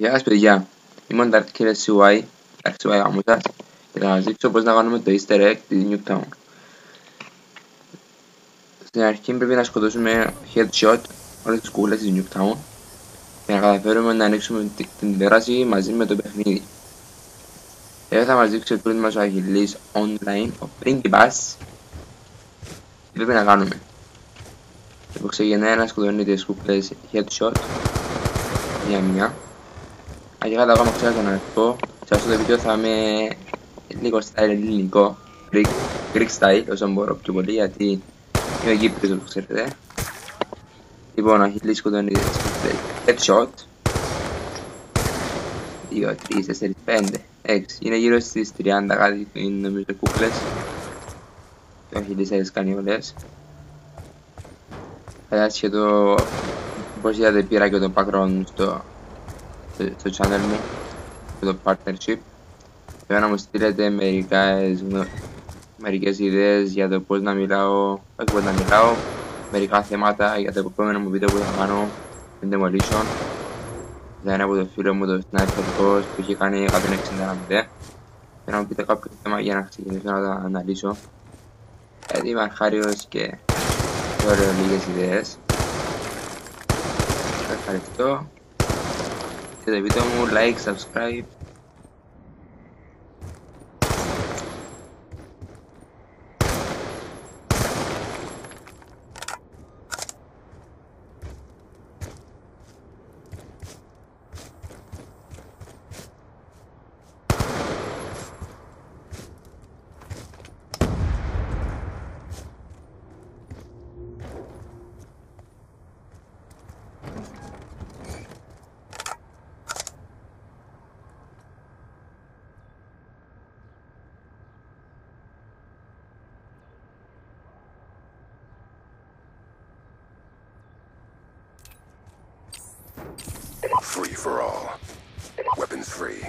Γεια σας παιδιά, είμαι ο DarkKillerCY, γάμο σας, και θα σας δείξω πώς να κάνουμε το easter egg της Nuketown. Στην αρχή πρέπει να σκοτώσουμε headshot όλες τις κούκλες της Nuketown για να καταφέρουμε να ανοίξουμε την τηλεόραση μαζί με το παιχνίδι. Εδώ θα μας δείξει ο τούτος μας ο Αχιλλής online, ο πρίγκιπας, τι πρέπει να κάνουμε. Λοιπόν, ξεκινάει να σκοτώνει τις κούκλες headshot μια. Αν κατά ακόμα ξέρω να πω, σε αυτό το βίντεο θα είμαι λίγο style ελληνικό, Greek style όσο μπορώ πιο πολύ, γιατί είμαι ο Κύπριος όπως ξέρετε. Λοιπόν, ο Αχιλλής σκοτώνει headshot 2, 3, 4, 5, 6, είναι γύρω στις 30 κάτι είναι νομίζω κούκλες και ο Αχιλλής θα τις κάνει όλες. Θα σχεδόν όπως είδατε πήρα και το background στο channel μου και το partnership. Θέλω να μου στείλετε μερικές ιδέες για το πώς να μιλάω, όχι πώς να μιλάω, μερικά θέματα για το επόμενο μου βίντεο που θα κάνω με Demolition. Θα είναι από το φίλο μου το Sniper Ghost που έχει κάνει 160 βίντεο. Θέλω να μου πείτε κάποιο θέμα για να ξεκινήσω να τα αναλύσω, γιατί είμαι αρχάριος και θέλω λίγες ιδέες. Σας ευχαριστώ. Και το βίντεο μου like, subscribe. Free for all. Weapons free.